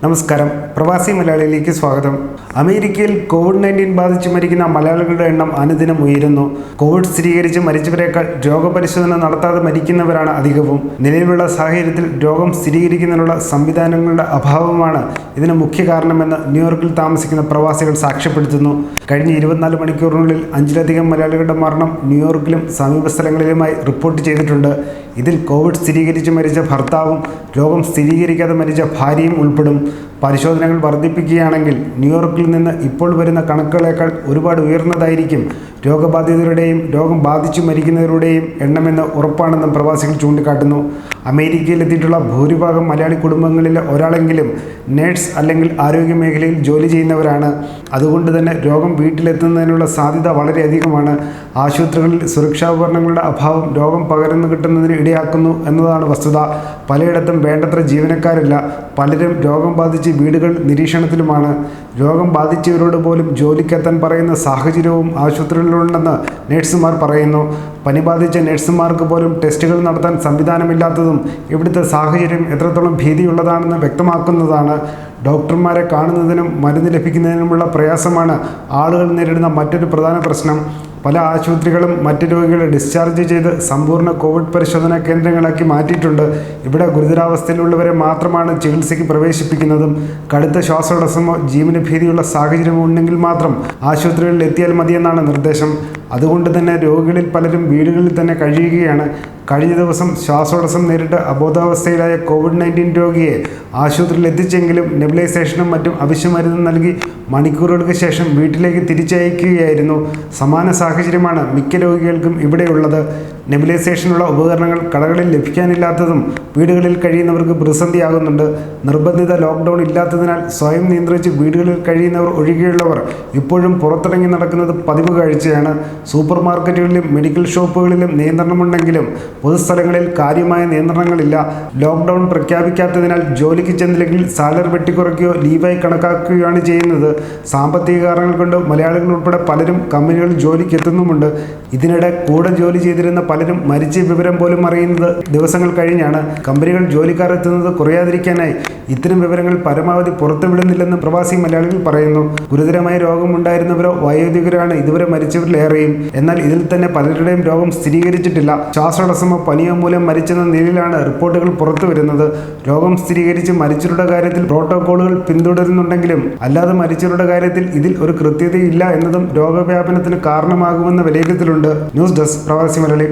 നമസ്കാരം, പ്രവാസി മലയാളിയിലേക്ക് സ്വാഗതം. അമേരിക്കയിൽ കോവിഡ്-19 ബാധിച്ച് മരിക്കുന്ന മലയാളികളുടെ എണ്ണം അനുദിനം ഉയരുന്നു. കോവിഡ് സ്ഥിരീകരിച്ച് മരിച്ചവരേക്കാൾ രോഗപരിശോധന നടത്താതെ മരിക്കുന്നവരാണ് അധികവും. നിലവിലുള്ള സാഹചര്യത്തിൽ രോഗം സ്ഥിരീകരിക്കുന്നതിനുള്ള സംവിധാനങ്ങളുടെ അഭാവമാണ് ഇതിന് മുഖ്യ കാരണമെന്ന് ന്യൂയോർക്കിൽ താമസിക്കുന്ന പ്രവാസികൾ സാക്ഷ്യപ്പെടുത്തുന്നു. കഴിഞ്ഞ 24 മണിക്കൂറിനുള്ളിൽ 5ലധികം മലയാളികളുടെ മരണം ന്യൂയോർക്കിലും സമീപ സ്ഥലങ്ങളിലുമായി റിപ്പോർട്ട് ചെയ്തിട്ടുണ്ട്. ഇതിൽ കോവിഡ് സ്ഥിരീകരിച്ച് മരിച്ച ഭർത്താവും രോഗം സ്ഥിരീകരിക്കാതെ മരിച്ച ഭാര്യയും ഉൾപ്പെടും. പരിശോധനകൾ വർദ്ധിപ്പിക്കുകയാണെങ്കിൽ ന്യൂയോർക്കിൽ നിന്ന് ഇപ്പോൾ വരുന്ന കണക്കുകളേക്കാൾ ഒരുപാട് ഉയർന്നതായിരിക്കും രോഗബാധിതരുടെയും രോഗം ബാധിച്ചു മരിക്കുന്നവരുടെയും എണ്ണമെന്ന് ഉറപ്പാണെന്നും പ്രവാസികൾ ചൂണ്ടിക്കാട്ടുന്നു. അമേരിക്കയിലെത്തിയിട്ടുള്ള ഭൂരിഭാഗം മലയാളി കുടുംബങ്ങളിലെ ഒരാളെങ്കിലും നേഴ്സ് അല്ലെങ്കിൽ ആരോഗ്യ മേഖലയിൽ ജോലി ചെയ്യുന്നവരാണ്. അതുകൊണ്ട് തന്നെ രോഗം വീട്ടിലെത്തുന്നതിനുള്ള സാധ്യത വളരെയധികമാണ്. ആശുപത്രികളിൽ സുരക്ഷാപകരണങ്ങളുടെ അഭാവം രോഗം പകർന്നു കിട്ടുന്നതിന് ഇടയാക്കുന്നു എന്നതാണ് വസ്തുത. പലയിടത്തും വേണ്ടത്ര ജീവനക്കാരില്ല. പലരും രോഗം ബാധിച്ച് വീടുകൾ നിരീക്ഷണത്തിലുമാണ്. രോഗം ബാധിച്ചവരോട് പോലും ജോലിക്കെത്താൻ പറയുന്ന സാഹചര്യവും ആശുപത്രികളിലുണ്ടെന്ന് നഴ്സുമാർ പറയുന്നു. പനി ബാധിച്ച നഴ്സുമാർക്ക് പോലും ടെസ്റ്റുകൾ നടത്താൻ സംവിധാനമില്ലാത്തതും ഇവിടുത്തെ സാഹചര്യം എത്രത്തോളം ഭീതിയുള്ളതാണെന്ന് വ്യക്തമാക്കുന്നതാണ്. ഡോക്ടർമാരെ കാണുന്നതിനും മരുന്ന് ലഭിക്കുന്നതിനുമുള്ള പ്രയാസമാണ് ആളുകൾ നേരിടുന്ന മറ്റൊരു പ്രധാന പ്രശ്നം. പല ആശുപത്രികളും മറ്റ് രോഗികളെ ഡിസ്ചാർജ് ചെയ്ത് സമ്പൂർണ്ണ കോവിഡ് പരിശോധനാ കേന്ദ്രങ്ങളാക്കി മാറ്റിയിട്ടുണ്ട്. ഇവിടെ ഗുരുതരാവസ്ഥയിലുള്ളവരെ മാത്രമാണ് ചികിത്സയ്ക്ക് പ്രവേശിപ്പിക്കുന്നതും. കടുത്ത ശ്വാസതടസ്സമോ ജീവന് ഭീതിയുള്ള സാഹചര്യമോ ഉണ്ടെങ്കിൽ മാത്രം ആശുപത്രികളിൽ എത്തിയാൽ മതിയെന്നാണ് നിർദ്ദേശം. അതുകൊണ്ട് തന്നെ രോഗികളിൽ പലരും വീടുകളിൽ തന്നെ കഴിയുകയാണ്. കഴിഞ്ഞ ദിവസം ശ്വാസതടസ്സം നേരിട്ട് അബോധാവസ്ഥയിലായ കോവിഡ്-19 രോഗിയെ ആശുപത്രിയിൽ എത്തിച്ചെങ്കിലും നെബുലൈസേഷനും മറ്റും ആവശ്യമരുന്ന് നൽകി മണിക്കൂറുകൾക്ക് ശേഷം വീട്ടിലേക്ക് തിരിച്ചയക്കുകയായിരുന്നു. സമാന സാഹചര്യമാണ് മിക്ക രോഗികൾക്കും ഇവിടെയുള്ളത്. നെബുലൈസേഷനുള്ള ഉപകരണങ്ങൾ കടകളിൽ ലഭിക്കാനില്ലാത്തതും വീടുകളിൽ കഴിയുന്നവർക്ക് പ്രതിസന്ധിയാകുന്നുണ്ട്. നിർബന്ധിത ലോക്ക്ഡൗൺ ഇല്ലാത്തതിനാൽ സ്വയം നിയന്ത്രിച്ച് വീടുകളിൽ കഴിയുന്നവർ ഒഴികെയുള്ളവർ ഇപ്പോഴും പുറത്തിറങ്ങി നടക്കുന്നത് പതിവ് കാഴ്ചയാണ്. സൂപ്പർ മാർക്കറ്റുകളിലും മെഡിക്കൽ ഷോപ്പുകളിലും നിയന്ത്രണമുണ്ടെങ്കിലും പൊതുസ്ഥലങ്ങളിൽ കാര്യമായ നിയന്ത്രണങ്ങളില്ല. ലോക്ക്ഡൗൺ പ്രഖ്യാപിക്കാത്തതിനാൽ ജോലിക്ക് ചെന്നില്ലെങ്കിൽ സാലറി വെട്ടിക്കുറയ്ക്കുകയോ ലീവായി കണക്കാക്കുകയാണ് ചെയ്യുന്നത്. സാമ്പത്തിക കാരണങ്ങൾ കൊണ്ട് മലയാളികൾ ഉൾപ്പെടെ പലരും കമ്പനികളിൽ ജോലിക്ക് എത്തുന്നുമുണ്ട്. ഇതിനിടെ കൂടെ ജോലി ചെയ്തിരുന്ന പലരും മരിച്ച വിവരം പോലും അറിയുന്നത് ദിവസങ്ങൾ കഴിഞ്ഞാണ്. കമ്പനികൾ ജോലിക്കാർ എത്തുന്നത് കുറയാതിരിക്കാനായി ഇത്തരം വിവരങ്ങൾ പരമാവധി പുറത്തുവിടുന്നില്ലെന്ന് പ്രവാസി മലയാളികൾ പറയുന്നു. ഗുരുതരമായ രോഗമുണ്ടായിരുന്നവരോ വയോധികരാണ് ഇതുവരെ മരിച്ചവരിലേറെയും. എന്നാൽ ഇതിൽ തന്നെ പലരുടെയും രോഗം സ്ഥിരീകരിച്ചിട്ടില്ല. ശ്വാസതടസ്സമോ പനിയോ മൂലം മരിച്ചെന്ന നിലയിലാണ് റിപ്പോർട്ടുകൾ പുറത്തു വരുന്നത്. രോഗം സ്ഥിരീകരിച്ച് മരിച്ചവരുടെ കാര്യത്തിൽ പ്രോട്ടോകോളുകൾ പിന്തുടരുന്നുണ്ടെങ്കിലും അല്ലാതെ മരിച്ചവരുടെ കാര്യത്തിൽ ഇതിൽ ഒരു കൃത്യതയില്ല എന്നതും രോഗവ്യാപനത്തിന് കാരണമാകുമെന്ന വിലയിരുത്തലുണ്ട്. ന്യൂസ് ഡെസ്ക്, പ്രവാസി മലയാളി.